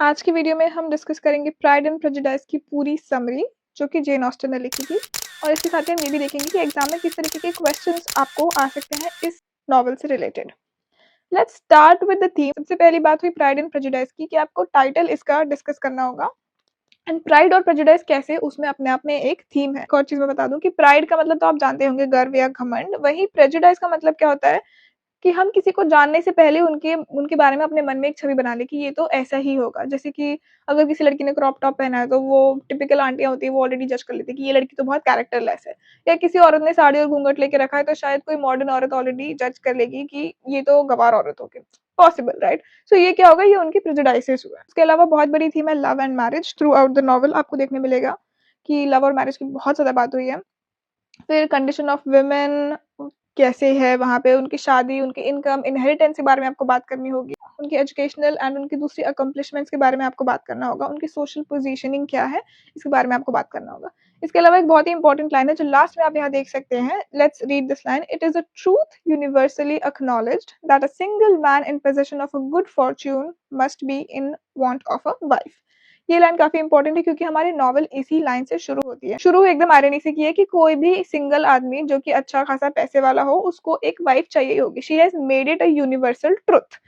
आज की वीडियो में हम डिस्कस करेंगे प्राइड एंड प्रेजुडिस की पूरी समरी जो कि जेन ऑस्टन ने लिखी थी और इसके साथ ही हम ये भी देखेंगे कि एग्जाम में किस तरीके के क्वेश्चंस आपको आ सकते हैं इस नॉवल से related. Let's start with the theme. सबसे पहली बात हुई प्राइड एंड प्रेजुडिस की कि आपको टाइटल इसका डिस्कस करना होगा एंड प्राइड और प्रेजुडिस कैसे, उसमें अपने आप में एक थीम है। एक और चीज मैं बता दूं कि प्राइड का मतलब तो आप जानते होंगे गर्व या घमंड, वही प्रेजुडिस का मतलब क्या होता है कि हम किसी को जानने से पहले उनके उनके बारे में अपने मन में एक छवि बना लें कि ये तो ऐसा ही होगा। जैसे कि अगर किसी लड़की ने क्रॉप टॉप पहना है तो वो टिपिकल आंटियां होती है, वो ऑलरेडी जज कर लेती है कि ये लड़की तो बहुत कैरेक्टरलेस है। या किसी औरत ने साड़ी और घूंघट लेके रखा है तो शायद कोई मॉडर्न औरत ऑलरेडी जज कर लेगी कि ये तो गवार औरत होगी। Possible, right? सो ये क्या होगा, ये उनकी प्रेजुडाइसेस हुआ है। इसके अलावा बहुत बड़ी थीम है love and marriage. Through out the novel आपको देखने मिलेगा कि लव और मैरिज की बहुत ज्यादा बात हुई है। फिर कंडीशन ऑफ वुमेन कैसे है वहाँ पे, उनकी शादी, उनकी इनकम, इनहेरिटेंस के बारे में आपको बात करनी होगी, उनकी एजुकेशनल एंड उनकी दूसरी अकम्पलिशमेंट्स के बारे में आपको बात करना होगा, उनकी सोशल पोजीशनिंग क्या है इसके बारे में आपको बात करना होगा। इसके अलावा एक बहुत ही इंपॉर्टेंट लाइन है जो लास्ट में आप यहाँ देख सकते हैं। Let's read this line. It is a truth universally acknowledged that a single man in possession of a good Fortune must be in want of a wife. ये लाइन काफी इंपॉर्टेंट है क्योंकि हमारी नॉवल इसी लाइन से शुरू होती है। शुरू एकदम आयरनी से की है कि कोई भी सिंगल आदमी जो कि अच्छा खासा पैसे वाला हो उसको एक वाइफ चाहिए होगी। She has made it a universal truth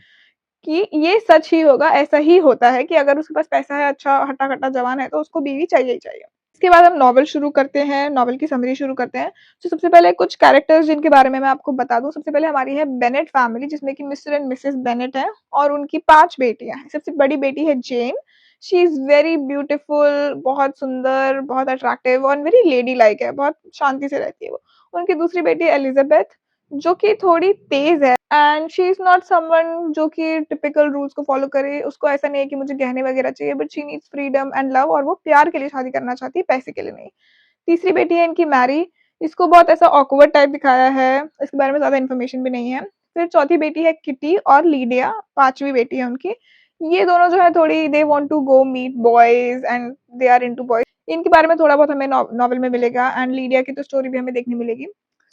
कि ये सच ही होगा, ऐसा ही होता है कि अगर उसके पास पैसा है, अच्छा हट्टा कट्टा जवान है तो उसको बीवी चाहिए ही चाहिए। इसके बाद हम नॉवल शुरू करते हैं, नॉवल की समरी शुरू करते हैं। तो सबसे पहले कुछ कैरेक्टर्स जिनके बारे में मैं आपको बता दूं। सबसे पहले हमारी है बेनेट फैमिली जिसमें कि मिस्टर एंड मिसेस बेनेट है और उनकी 5 बेटियां हैं। सबसे बड़ी बेटी है जेन। शी इज वेरी ब्यूटीफुल, बहुत सुंदर, बहुत अट्रैक्टिव और वेरी लेडी लाइक है, बहुत शांति से रहती है वो। उनकी दूसरी बेटी है एलिजाबेथ जो कि थोड़ी तेज है and she is not someone जो कि टिपिकल रूल्स को फॉलो करे। उसको ऐसा नहीं है कि मुझे गहने वगैरह चाहिए, but she needs freedom and love, और वो प्यार के लिए शादी करना चाहती है, पैसे के लिए नहीं। तीसरी बेटी है इनकी मैरी। इसको बहुत ऐसा ऑकवर्ड टाइप दिखाया है, इसके बारे में ज्यादा इन्फॉर्मेशन भी नहीं है। फिर चौथी बेटी है किटी और लीडिया, पांचवी बेटी है उनकी। ये दोनों जो है थोड़ी they want to go meet boys and they are into boys. इनके बारे में थोड़ा बहुत हमें नॉवल में मिलेगा एंड लीडिया की तो स्टोरी भी हमें देखने मिलेगी।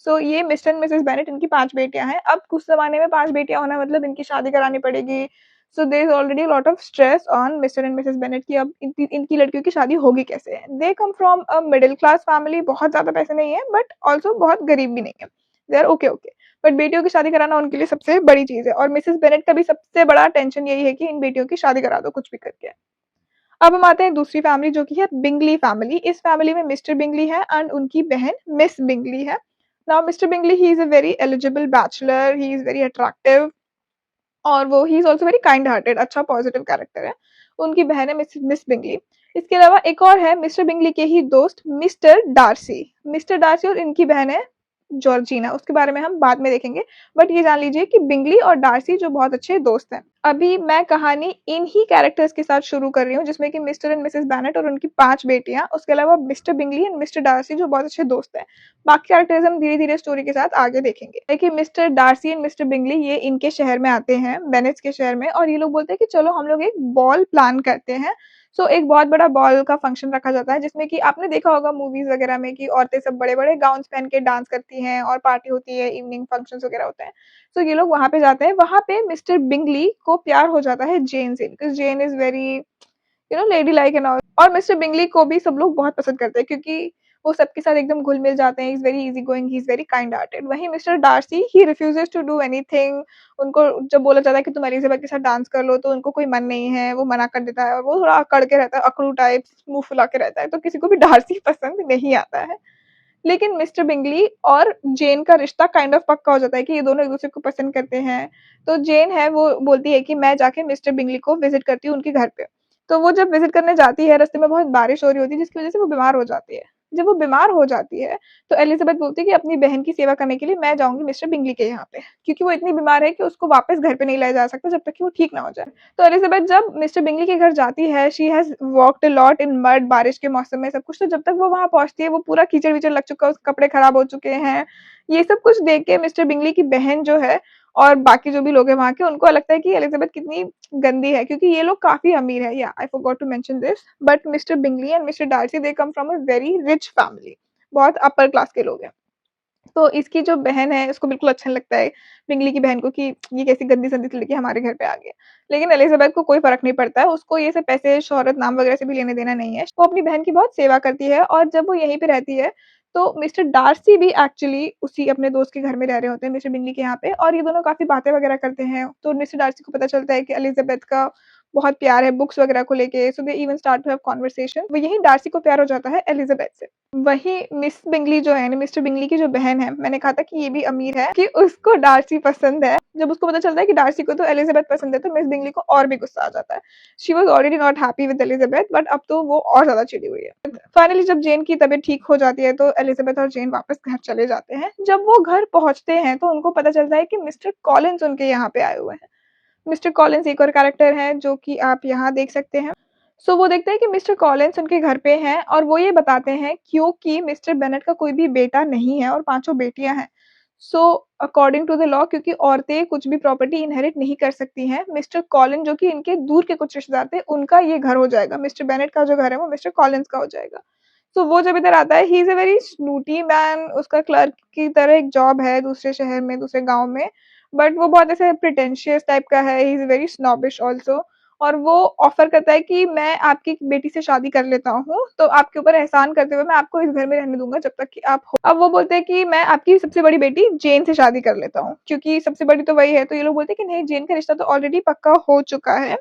सो ये मिस्टर एंड मिसेस बेनेट, इनकी 5 बेटियां हैं। अब कुछ जमाने में 5 बेटियां होना मतलब इनकी शादी करानी पड़ेगी। So there is already a lot of stress on mister and missus Bennet की अब इनकी लड़कियों की शादी होगी कैसे। They come from a middle class family, बहुत ज्यादा पैसे नहीं है बट ऑल्सो बहुत गरीब भी नहीं है। They are okay okay, but बेटियों की शादी कराना उनके लिए सबसे बड़ी चीज है और मिसेस बेनेट का भी सबसे बड़ा टेंशन यही है कि इन बेटियों की शादी करा दो कुछ भी करके। अब हम आते हैं दूसरी फैमिली जो कि है बिंगली फैमिली। इस फैमिली में मिस्टर बिंगली है एंड उनकी बहन मिस बिंगली है। Now mister Bingley he is a very eligible bachelor, he is very attractive और वो he is also very kind hearted, अच्छा पॉजिटिव कैरेक्टर है। उनकी बहन है मिस मिस बिंगली। इसके अलावा एक और है मिस्टर बिंगली के ही दोस्त मिस्टर डार्सी। मिस्टर डार्सी और इनकी बहन है जॉर्जिना, उसके बारे में हम बाद में देखेंगे। बट ये जान लीजिए कि बिंगली और डार्सी जो बहुत अच्छे दोस्त हैं। अभी मैं कहानी इन ही कैरेक्टर्स के साथ शुरू कर रही हूँ जिसमें कि मिस्टर एंड मिसेस बैनेट और उनकी 5 बेटियां, उसके अलावा mister Bingley and mister Darcy जो बहुत अच्छे दोस्त हैं। बाकी कैरेक्टर्स हम धीरे धीरे स्टोरी के साथ आगे देखेंगे। देखिए mister Darcy and mister Bingley ये इनके शहर में आते हैं, बेनेट्स के शहर में, और ये लोग बोलते हैं कि चलो हम लोग एक बॉल प्लान करते हैं। सो एक बहुत बड़ा बॉल का फंक्शन रखा जाता है जिसमें कि आपने देखा होगा मूवीज वगैरह में कि औरतें सब बड़े बड़े गाउन पहन के डांस करती हैं और पार्टी होती है, इवनिंग फंक्शंस वगैरह होते हैं। सो ये लोग वहां पे जाते हैं। वहां पे मिस्टर बिंगली को प्यार हो जाता है जेन से, because Jane is very lady like and all. और मिस्टर बिंगली को भी सब लोग बहुत पसंद करते हैं क्योंकि वो सबके साथ एकदम घुल मिल जाते हैं। Is very easy going, he is very kind hearted. वहीं mister Darcy he refuses to do anything. उनको जब बोला जाता है कि तुम एलिजाबेथ के साथ डांस कर लो तो उनको कोई मन नहीं है, वो मना कर देता है और वो थोड़ा अकड़ के रहता है, अकड़ू टाइप, मुंह फुला के रहता है, तो किसी को भी डार्सी पसंद नहीं आता है। लेकिन मिस्टर बिंगली और जेन का रिश्ता काइंड ऑफ पक्का हो जाता है कि ये दोनों एक दूसरे को पसंद करते हैं। तो जेन है वो बोलती है कि मैं जाके मिस्टर बिंगली को विजिट करती हूँ उनके घर पे। तो वो जब विजिट करने जाती है, रास्ते में बहुत बारिश हो रही होती है जिसकी वजह से वो बीमार हो जाती है। जब वो बीमार हो जाती है तो एलिजाबेथ बोलती है कि अपनी बहन की सेवा करने के लिए मैं जाऊंगी मिस्टर बिंगली के यहाँ पे, क्योंकि वो इतनी बीमार है कि उसको वापस घर पे नहीं लाया जा सकता जब तक कि वो ठीक ना हो जाए। तो एलिजाबेथ जब मिस्टर बिंगली के घर जाती है, she has walked a lot in mud, बारिश के मौसम में सब कुछ। तो जब तक वो वहां पहुंचती है वो पूरा कीचड़ विचड़ लग चुका है, उसके कपड़े खराब हो चुके हैं। ये सब कुछ देख के मिस्टर बिंगली की बहन जो है और बाकी जो भी लोग हैं वहां के, उनको लगता है कि एलिजाबेथ कितनी गंदी है, क्योंकि ये लोग काफी अमीर है। Yeah I forgot to mention this, but mister Bingley and mister Darcy they come from a very rich family, बहुत अपर क्लास के लोग हैं। तो इसकी जो बहन है उसको बिल्कुल अच्छा नहीं लगता है बिंगली की बहन को कि ये कैसी गंदी-संदी सी लड़की हमारे घर पे आ गई है। लेकिन एलिज़ाबेथ को कोई फ़र्क नहीं पड़ता है, उसको ये सब पैसे, शोहरत, नाम वगैरह से भी लेना-देना नहीं है। वो अपनी बहन की बहुत सेवा करती है और जब वो यहीं पे रहती है, तो मिस्टर डार्सी भी एक्चुअली उसी अपने दोस्त के घर में रह रहे होते हैं, मिस्टर बिंगली के यहाँ पे, और ये दोनों काफ़ी बातें वगैरह करते हैं। तो मिस्टर डार्सी को पता चलता है कि एलिज़ाबेथ का बहुत प्यार है बुक्स वगैरह को लेके, so they even start to have conversation. वो यहीं डार्सी को प्यार हो जाता है एलिज़ाबेथ से। वही मिस बिंगली जो है ना, मिस्टर बिंगली की जो बहन है, मैंने कहा था कि ये भी अमीर है, कि उसको डार्सी पसंद है। जब उसको पता चलता है कि डार्सी को तो एलिज़ाबेथ पसंद है, तो मिस बिंगली को और भी गुस्सा आ जाता है। She was already not happy with Elizabeth, but अब तो वो और ज़्यादा चिढ़ी हुई है। फाइनली जब जेन की तबीयत ठीक हो जाती है, तो एलिज़ाबेथ और जेन वापस घर चले जाते हैं। जब वो घर पहुँचते हैं, तो उनको पता चलता है कि मिस्टर कॉलिन्स उनके यहाँ पे आए हुए हैं। मिस्टर कॉलिन्स एक और कैरेक्टर है जो कि आप यहाँ देख सकते हैं। सो वो देखते हैं कि मिस्टर कॉलिन्स उनके घर पे हैं और वो ये बताते हैं क्योंकि मिस्टर बेनेट का कोई भी बेटा नहीं है और पाँचों बेटियाँ हैं। So according to the law, क्योंकि औरतें कुछ भी प्रॉपर्टी इनहेरिट नहीं कर सकती हैं, मिस्टर कॉलिन जो कि इनके दूर के कुछ रिश्तेदार थे, उनका ये घर हो जाएगा। मिस्टर बेनेट का जो घर है वो मिस्टर कॉलिन्स का हो जाएगा। सो वो जब इधर आता है, he is a very snooty man, उसका क्लर्क की तरह एक जॉब है दूसरे शहर में, दूसरे गाँव में, बट वो बहुत ऐसे प्रिटेंशियस टाइप का है, he is very snobbish also. और वो ऑफर करता है कि मैं आपकी बेटी से शादी कर लेता हूँ, तो आपके ऊपर एहसान करते हुए मैं आपको इस घर में रहने दूँगा जब तक कि आप हो। अब वो बोलते हैं कि मैं आपकी सबसे बड़ी बेटी जेन से शादी कर लेता हूँ, क्योंकि सबसे बड़ी तो वही है। तो ये लोग बोलते हैं कि नहीं, जेन का रिश्ता तो ऑलरेडी पक्का हो चुका है,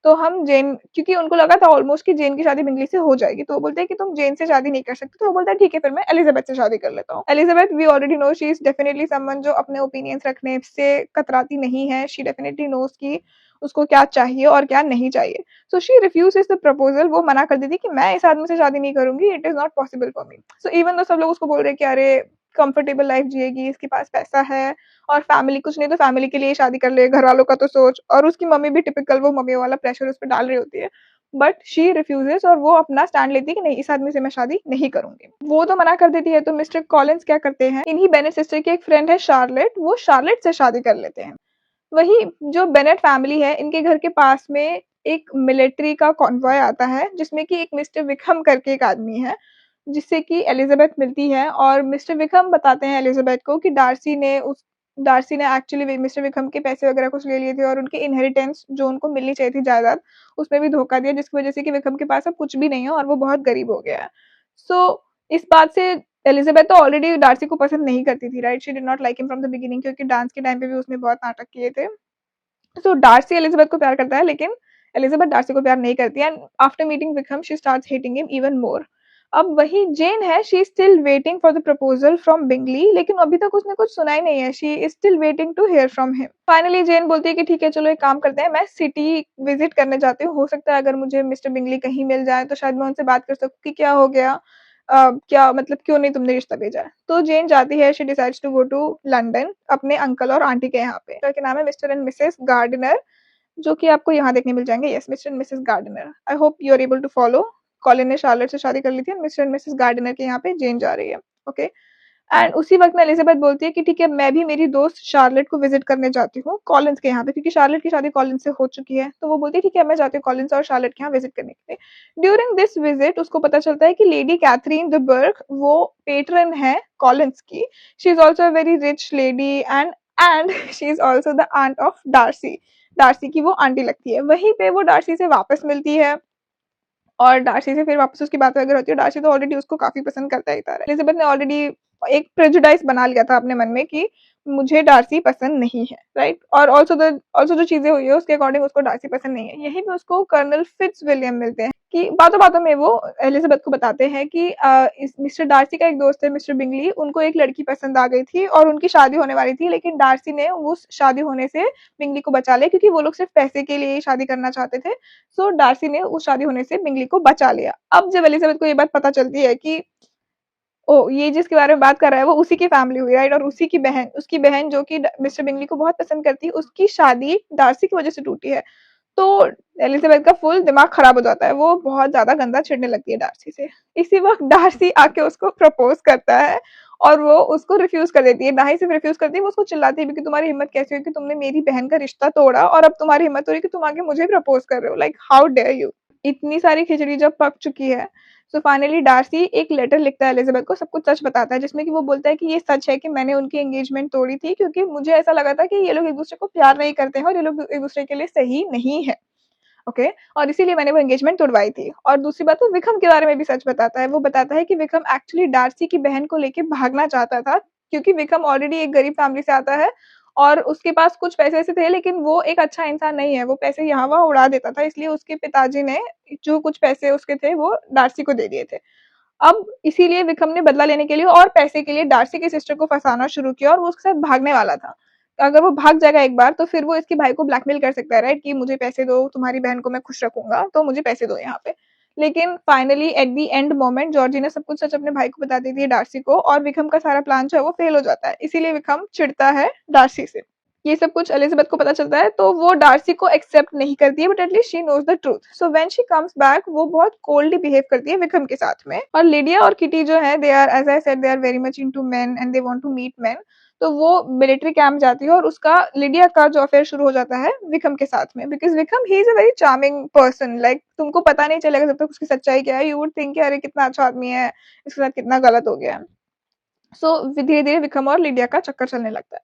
तो हम जेन, क्योंकि उनको लगा था ऑलमोस्ट कि जेन की शादी बिंगली से हो जाएगी, तो वो बोलते हैं कि तुम जेन से शादी नहीं कर सकते। तो वो बोलता है ठीक है, फिर मैं एलिज़ाबेथ से शादी कर लेता हूँ। Elizabeth, we already know, she is definitely someone जो अपने ओपिनियंस रखने से कतराती नहीं है। शी डेफिनिटली नोज़ कि उसको क्या चाहिए और क्या नहीं चाहिए। सो शी रिफ्यूज़ेज़ द प्रपोज़ल, वो मना कर देती है कि मैं इस आदमी से शादी नहीं करूँगी, it is not possible for me. So even though सब लोग उसको बोल रहे हैं कि अरे कंफर्टेबल लाइफ़ जिएगी, इसके पास पैसा है और फैमिली, कुछ नहीं तो फैमिली के लिए शादी कर ले, घरवालों का तो सोच। और उसकी मम्मी भी टिपिकल वो मम्मी वाला प्रेशर उस पे डाल रही होती है। बट शी रिफ्यूज़ेज़ और वो अपना स्टैंड लेती है कि नहीं, इस आदमी से मैं शादी नहीं करूँगी। वो तो मना कर देती है, तो मिस्टर कॉलिन्स क्या करते हैं, इन्हीं बेनेट सिस्टर की एक फ्रेंड है शार्लेट, वो शार्लेट से शादी कर लेते हैं। वही जो बेनेट फैमिली है, इनके घर के पास में एक मिलिट्री का कॉन्वॉय आता है, जिसमें कि एक मिस्टर विक्रम करके एक आदमी है, जिससे कि एलिज़ाबेथ मिलती है। और मिस्टर विक्रम बताते हैं एलिज़ाबेथ को कि डार्सी ने एक्चुअली मिस्टर विक्रम के पैसे वगैरह कुछ ले लिए थे और उनकी इनहेरिटेंस जो उनको मिलनी चाहिए थी जायदाद, उसमें भी धोखा दिया, जिसकी वजह से कि विक्रम के पास अब कुछ भी नहीं है और वो बहुत गरीब हो गया है। सो इस बात से एलिज़ाबेथ तो ऑलरेडी डार्सी को पसंद नहीं करती थी, right? She did not like him from the beginning, क्योंकि डांस के टाइम पे भी उसने बहुत नाटक किए थे। सो डार्सी एलिज़ाबेथ को प्यार करता है, लेकिन एलिज़ाबेथ डार्सी को प्यार नहीं करती है, and after meeting Vikram she starts hating him even more. अब वही जेन है, she is still waiting for the proposal from Bingley, लेकिन अभी तक उसने कुछ सुना ही नहीं है। She is still waiting to hear from him. Finally Jane बोलती है कि ठीक है, चलो एक काम करते हैं, मैं सिटी विज़िट करने जाती हूँ, हो सकता है अगर मुझे मिस्टर बिंगली कहीं मिल जाएँ, तो शायद मैं उनसे बात कर सकूँ कि क्या हो गया? क्या मतलब, क्यों नहीं तुमने रिश्ता भेजा है? तो जेन जाती है, she decides to go to London अपने अंकल और आंटी के यहाँ पे। उनका नाम है मिस्टर एंड मिसेस गार्डिनर, जो कि आपको यहाँ देखने मिल जाएँगे। Yes, mister and missus Gardiner. I hope you are able to follow. Collin ने शार्लेट से शादी कर ली थी और मिस्टर एंड मिसेस गार्डिनर के यहाँ पे जेन जा रही है। ओके। एंड उसी वक़्त में एलिज़ाबेथ बोलती है कि ठीक है, मैं भी मेरी दोस्त शार्लेट को विज़िट करने जाती हूँ कॉलिन्स के यहाँ पे, क्योंकि शार्लेट की शादी कॉलिन्स से हो चुकी है। तो वो बोलती है ठीक है, मैं जाती हूँ कॉलिन्स और शार्लेट के यहाँ विज़िट करने के लिए। ड्यूरिंग दिस विज़िट उसको पता चलता है कि लेडी कैथरीन द बर्ग वो पेट्रन है कॉलिन्स की। She is also a very rich lady and she is also the aunt of Darcy. Darcy की वो आंटी लगती है। वहीं पे वो डार्सी से वापस मिलती है और डार्सी से फिर वापस उसकी बात वगैरह होती है। डार्सी तो ऑलरेडी उसको काफ़ी पसंद करता ही था। एलिज़ाबेथ ने ऑलरेडी एक प्रेजुडाइज़ बना लिया था अपने मन में कि मुझे डार्सी पसंद नहीं है, राइट? और ऑल्सो जो चीज़ें हुई है उसके अकॉर्डिंग उसको डार्सी पसंद नहीं है। यहीं पे उसको कर्नल फिट्ज़विलियम मिलते हैं कि बातों-बातों में वो एलिज़ाबेथ को बताते हैं कि इस मिस्टर डार्सी का एक दोस्त है मिस्टर बिंगली, उनको एक लड़की पसंद आ गई थी और उनकी शादी होने वाली थी, लेकिन डार्सी ने उस शादी होने से बिंगली को बचा लिया, क्योंकि वो लोग सिर्फ़ पैसे के लिए ही शादी करना चाहते थे। सो डार्सी ने उस शादी होने से बिंगली को बचा लिया। अब जब एलिज़ाबेथ को ये बात पता चलती है कि ओह! ये जिसके बारे में बात कर रहा है वो उसी की फैमिली हुई, राइट? और उसी की बहन, उसकी बहन जो कि मिस्टर बिंगली को बहुत पसंद करती है, उसकी शादी डार्सी की वज़ह से टूटी है। तो एलिज़ाबेथ का फुल दिमाग खराब हो जाता है, वो बहुत ज़्यादा गंदा चिढ़ने लगती है डार्सी से। इसी वक़्त डार्सी आके उसको प्रपोज़ करता है और वो उसको रिफ्यूज़ कर देती है। ना ही सिर्फ़ रिफ्यूज़ करती है, वो उसको चिल्लाती भी कि तुम्हारी हिम्मत कैसे हुई कि तुमने मेरी बहन का रिश्ता तोड़ा और अब तुम्हारी हिम्मत हो रही है कि तुम आके मुझे प्रपोज़ कर रहे हो, लाइक हाउ डेयर यू? इतनी सारी खिचड़ी जब पक चुकी है, सो फाइनली डार्सी एक लेटर लिखता है एलिजाबेथ को, सब कुछ सच बताता है, जिसमें कि वो बोलता है कि ये सच है कि मैंने उनकी एंगेजमेंट तोड़ी थी क्योंकि मुझे ऐसा लगा था कि ये लोग एक-दूसरे को प्यार नहीं करते हैं और ये लोग एक-दूसरे के लिए सही नहीं है। ओके, और इसीलिए मैंने वो एंगेजमेंट तोड़वाई थी। और दूसरी बात, वो विक्रम के बारे में भी सच बताता है। वो बताता है कि विक्रम एक्चुअली डार्सी की बहन को लेके भागना चाहता था, क्योंकि विक्रम ऑलरेडी एक गरीब फैमिली से आता है और उसके पास कुछ पैसे ऐसे थे, लेकिन वो एक अच्छा इंसान नहीं है। वो पैसे यहाँ-वहाँ उड़ा देता था, इसलिए उसके पिताजी ने जो कुछ पैसे उसके थे वो डार्सी को दे दिए थे। अब इसीलिए विक्रम ने बदला लेने के लिए और पैसे के लिए डार्सी की सिस्टर को फँसाना शुरू किया और वो उसके साथ भागने वाला था। अगर वो भाग जाएगा एक बार तो फिर वो इसके भाई को ब्लैकमेल कर सकता है, राइट? कि मुझे पैसे दो, तुम्हारी बहन को मैं खुश रखूँगा, तो मुझे पैसे दो यहाँ पे। लेकिन finally at the end moment Georgina सब कुछ सच अपने भाई को बता देती है डार्सी को, और विक्रम का सारा प्लान जो है वो फेल हो जाता है। इसीलिए विक्रम चिढ़ता है डार्सी से। ये सब कुछ एलिजाबेथ को पता चलता है, तो वो डार्सी को एक्सेप्ट नहीं करती है, but at least she knows the truth. So when she comes back वो बहुत कोल्डली बिहेव करती है विक्रम के साथ में। और लिडिया और किटी जो है, they are, as I said, they are very much into men and they want to meet men. तो वो मिलिट्री कैंप जाती है और उसका लिडिया का जो अफेयर शुरू हो जाता है विक्रम के साथ में, because Vikram he is a very charming person. Like तुमको पता नहीं चलेगा जब तक उसकी सच्चाई क्या है, यू वुड थिंक कि अरे कितना अच्छा आदमी है, इसके साथ कितना गलत हो गया है। सो धीरे-धीरे विक्रम और लिडिया का चक्कर चलने लगता है।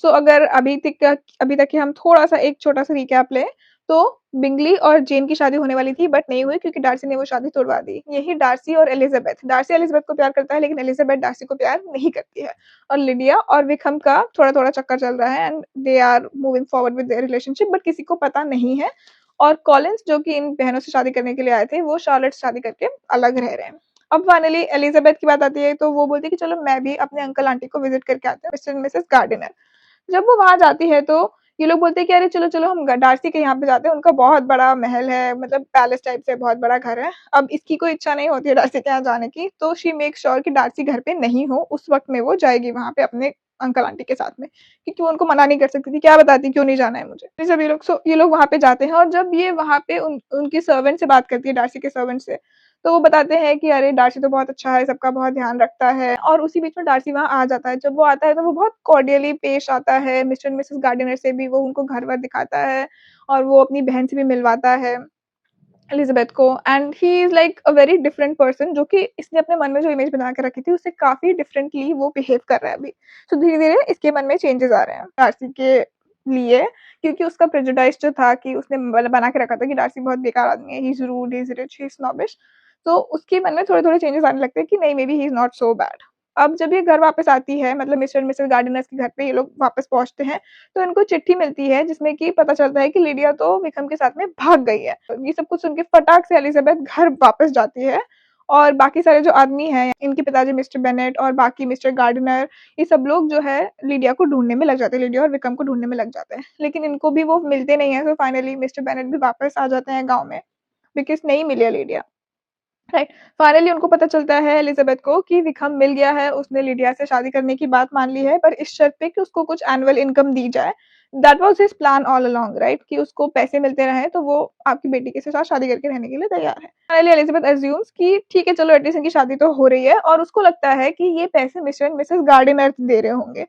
सो अगर अभी तक की हम थोड़ा-सा एक छोटा-सा रिकैप लें, तो बिंगली और जेन की शादी होने वाली थी, बट नहीं हुई क्योंकि डार्सी ने वो शादी तुड़वा दी। यही डार्सी और एलिजाबेथ, डार्सी एलिजाबेथ को प्यार करता है लेकिन एलिजाबेथ डार्सी को प्यार नहीं करती है। और लिडिया और विक्रम का थोड़ा-थोड़ा चक्कर चल रहा है and they are moving forward with their relationship, but किसी को पता नहीं है। और कॉलिंस जो कि इन बहनों से शादी करने के लिए आए थे, वो शार्लेट से शादी करके अलग रह रहे हैं। अब फाइनली एलिजाबेथ की बात आती है, तो वो बोलती है कि चलो मैं भी अपने अंकल आंटी को विजिट करके आती हूँ, मिस्टर एंड मिसेस गार्डिनर। जब वो वहां जाती है तो ये लोग बोलते हैं कि अरे चलो चलो हम डार्सी के यहाँ पे जाते हैं, उनका बहुत बड़ा महल है, मतलब पैलेस टाइप से बहुत बड़ा घर है। अब इसकी कोई इच्छा नहीं होती है डार्सी के यहाँ जाने की, तो शी मेक श्योर कि डार्सी घर पे नहीं हो उस वक्त में वो जाएगी वहां पे अपने अंकल आंटी के साथ में, क्योंकि वो उनको मना नहीं कर सकती थी, क्या बताती क्यों नहीं जाना है मुझे। फिर जब ये लोग वहां पे जाते हैं और जब ये वहां पे उनकी सर्वेंट से बात करती है, डार्सी के सर्वेंट से, तो वो बताते हैं कि अरे डार्सी तो बहुत अच्छा है, सबका बहुत ध्यान रखता है। और उसी बीच में डार्सी वहाँ आ जाता है। जब वो आता है तो वो बहुत कॉर्डियली पेश आता है, मिस्टर एंड मिसेस गार्डिनर से भी वो उनको घर-वर दिखाता है और वो अपनी बहन से भी मिलवाता है एलिजाबेथ को। And he is like a very different person, जो कि इसने अपने मन में जो इमेज बना के रखी थी उससे काफ़ी डिफरेंटली वो बिहेव कर रहा है अभी। सो धीरे-धीरे इसके मन में चेंजेस आ रहे हैं डार्सी के लिए, क्योंकि उसका प्रेजुडाइज़ जो था कि उसने बना के रखा था कि डार्सी बहुत बेकार आदमी है, he is rude, he is rich, he is snobbish. तो उसके मन में थोड़े-थोड़े चेंजेस आने लगते हैं कि नहीं, may be he is not so bad. अब जब ये घर वापस आती है, मतलब मिस्टर एंड मिसेस गार्डिनर्स के घर पे ये लोग वापस पहुँचते हैं, तो इनको चिट्ठी मिलती है जिसमें कि पता चलता है कि लिडिया तो विक्रम के साथ में भाग गई है। ये सब कुछ सुन के फटाक से एलिजाबेथ घर वापस जाती है और बाकी सारे जो आदमी हैं, इनके पिताजी मिस्टर बेनेट और बाकी मिस्टर गार्डिनर, ये सब लोग जो है लिडिया को ढूँढने में लग जाते हैं, लिडिया और विक्रम को ढूँढने में लग जाते हैं। लेकिन इनको भी वो मिलते नहीं हैं, तो फाइनली मिस्टर बेनेट भी वापस आ जाते हैं गाँव में, बिकॉज़ नहीं मिली है लिडिया। राइट। फाइनली उनको पता चलता है एलिजाबेथ को कि विक्रम मिल गया है, उसने लिडिया से शादी करने की बात मान ली है, पर इस शर्त पे कि उसको कुछ एनुअल इनकम दी जाए। That was his plan all along, right? कि उसको पैसे मिलते रहें तो वो आपकी बेटी के साथ शादी करके रहने के लिए तैयार है। फाइनली एलिजाबेथ अज़्यूम्स कि ठीक है चलो एटलीस्ट इनकी शादी तो हो रही है, और उसको लगता है कि ये पैसे मिस्टर एंड मिसेस गार्डिनर दे रहे होंगे।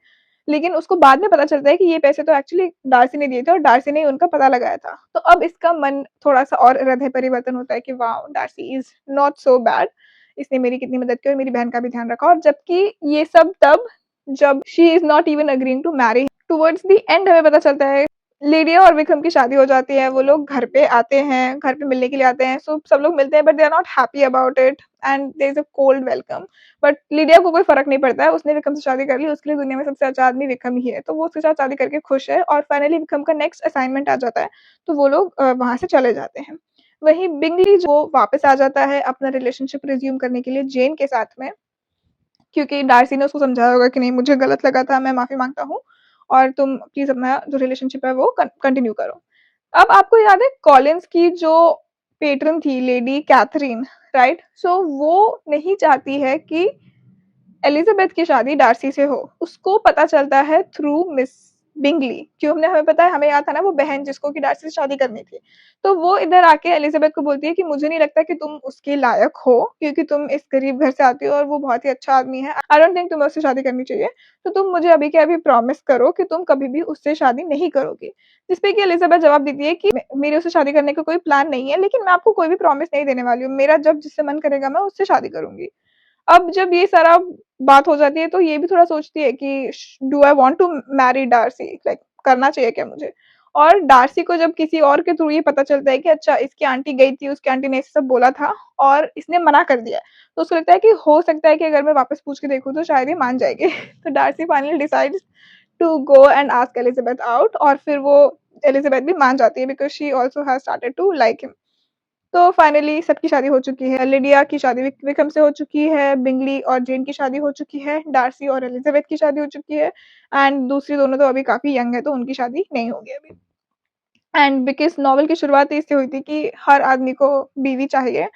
लेकिन उसको बाद में पता चलता है कि ये पैसे तो एक्चुअली डार्सी ने दिए थे और डार्सी ने ही उनका पता लगाया था। तो अब इसका मन थोड़ा-सा और हृदय परिवर्तन होता है कि wow! Darcy is not so bad. इसने मेरी कितनी मदद की और मेरी बहन का भी ध्यान रखा, और जबकि ये सब तब जब she is not even agreeing to marry. Towards the end हमें पता चलता है लिडिया और विक्रम की शादी हो जाती है, वो लोग घर पे आते हैं, घर पे मिलने के लिए आते हैं, सो सब लोग मिलते हैं, but they are not happy about it and there is a cold welcome. But Lydia को कोई फ़र्क नहीं पड़ता है, उसने विक्रम से शादी कर ली, उसके लिए दुनिया में सबसे अच्छा आदमी विक्रम ही है, तो वो उसके साथ शादी करके खुश है। और फाइनली विक्रम का नेक्स्ट असाइनमेंट आ जाता है, तो वो लोग वहाँ से चले जाते हैं। वहीं बिंगली जो वापस आ जाता है अपना रिलेशनशिप रिज़्यूम करने के लिए जेन के साथ में, क्योंकि डार्सी ने उसको समझाया होगा कि नहीं मुझे गलत लगा था, मैं माफ़ी माँगता हूँ और तुम प्लीज़ अपना जो रिलेशनशिप है वो कंटिन्यू करो। अब आपको याद है कॉलिंस की जो पेट्रन थी लेडी कैथरीन, राइट? सो वो नहीं चाहती है कि एलिजाबेथ की शादी डार्सी से हो। उसको पता चलता है थ्रू मिस बिंगली, जो हमने हमें पता है, हमें याद था ना वो बहन जिसको कि डार्सी से शादी करनी थी। तो वो इधर आके एलिज़ाबेथ को बोलती है कि मुझे नहीं लगता कि तुम उसके लायक हो, क्योंकि तुम इस गरीब घर से आती हो और वो बहुत ही अच्छा आदमी है। आई डोंट थिंक तुम्हें उससे शादी करनी चाहिए। तो तुम मुझे अभी के अभी प्रॉमिस करो कि तुम कभी भी उससे शादी नहीं करोगी। जिस पे कि एलिज़ाबेथ जवाब देती है कि मेरे उससे शादी करने का कोई प्लान नहीं है, लेकिन मैं आपको कोई भी प्रॉमिस नहीं देने वाली हूँ। मेरा जब जिससे मन करेगा मैं उससे शादी करूँगी। अब जब ये सारा बात हो जाती है तो ये भी थोड़ा सोचती है कि do I want to marry Darcy, like करना चाहिए क्या मुझे? और डार्सी को जब किसी और के थ्रू ये पता चलता है कि अच्छा इसकी आंटी गई थी, उसकी आंटी ने ये सब बोला था और इसने मना कर दिया है, तो उसको लगता है कि हो सकता है कि अगर मैं वापस पूछ के देखूँ तो शायद ये मान जाएगी। तो Darcy finally decides to go and ask Elizabeth out, और फिर वो एलिज़ाबेथ भी मान जाती है because she also has started to like him. तो फाइनली सबकी शादी हो चुकी है। लिडिया की शादी विक्रम से हो चुकी है, बिंगली और जेन की शादी हो चुकी है, डार्सी और एलिज़ाबेथ की शादी हो चुकी है, एंड दूसरी दोनों तो अभी काफ़ी यंग है तो उनकी शादी नहीं होगी अभी। एंड बिकॉज़ नॉवल की शुरुआत इससे हुई थी कि हर आदमी को बीवी चाहिए,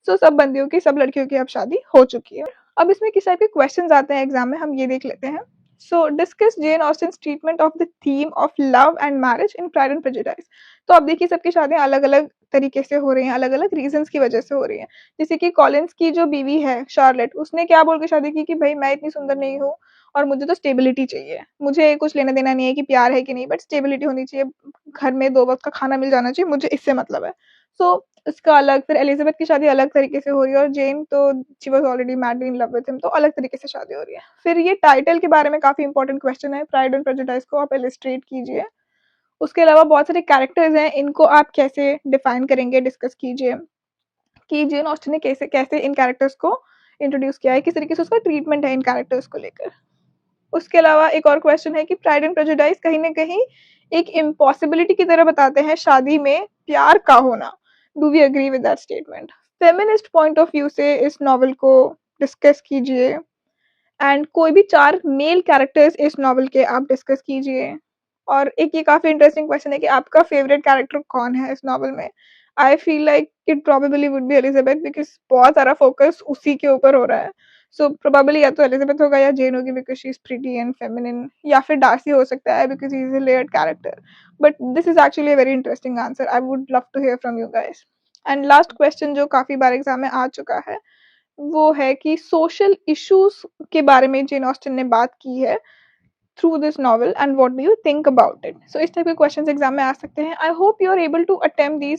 सो सब बंदियों की, सब लड़कियों की अब शादी हो चुकी है। अब इसमें किस टाइप के क्वेश्चंस आते हैं एग्जाम में, हम ये देख लेते हैं। So discuss Jane Austen's treatment of the theme of love and marriage in Pride and Prejudice. तो अब देखिए सबकी शादियां अलग अलग तरीके से हो रही हैं, अलग अलग रीजंस की वजह से हो रही हैं। जैसे कि कॉलिंस की जो बीवी है शार्लेट, उसने क्या बोल के शादी की कि भाई मैं इतनी सुंदर नहीं हूँ और मुझे तो स्टेबिलिटी चाहिए, मुझे कुछ लेना देना नहीं है कि प्यार है कि नहीं, बट स्टेबिलिटी होनी चाहिए, घर में 2 वक़्त का खाना मिल जाना चाहिए, मुझे इससे मतलब है। सो इसका अलग, फिर एलिज़ाबेथ की शादी अलग तरीके से हो रही है और जेन तो she was already madly in love with him, तो अलग तरीके से शादी हो रही है। फिर ये टाइटल के बारे में काफ़ी इंपॉर्टेंट क्वेश्चन है, प्राइड एंड प्रेजुडिस को आप इलस्ट्रेट कीजिए। उसके अलावा बहुत सारे कैरेक्टर्स हैं, इनको आप कैसे डिफाइन करेंगे, डिस्कस कीजिए कि जेन ऑस्टिन ने कैसे कैसे इन कैरेक्टर्स को इंट्रोड्यूस किया है, किस तरीके से उसका ट्रीटमेंट है इन कैरेक्टर्स को लेकर। उसके अलावा एक और क्वेश्चन है कि प्राइड एंड प्रेजुडिस कहीं न कहीं एक इम्पॉसिबिलिटी की तरह बताते हैं शादी में प्यार का होना। Do we agree with that statement? Feminist point of view से इस नॉवल को डिस्कस कीजिए, एंड कोई भी 4 मेल कैरेक्टर्स इस नॉवल के आप डिस्कस कीजिए। और एक ये काफ़ी इंटरेस्टिंग क्वेश्चन है कि आपका फेवरेट कैरेक्टर कौन है इस नॉवल में? I feel like it probably would be Elizabeth, because बहुत सारा फोकस उसी के ऊपर हो रहा है। सो प्रोबेबली या तो एलिज़ाबेथ होगा या जेन होगी because she is pretty and feminine, या फिर डार्सी हो सकता है because he is a layered character. But this is actually a very interesting answer. I would love to hear from you guys. And last question जो काफ़ी बार exam में आ चुका है, वो है कि सोशल इश्यूज़ के बारे में जेन ऑस्टिन ने बात की है through this novel, and what do you think about it? So इस टाइप के क्वेश्चंस एग्जाम में आ सकते हैं। I hope you are able to attempt these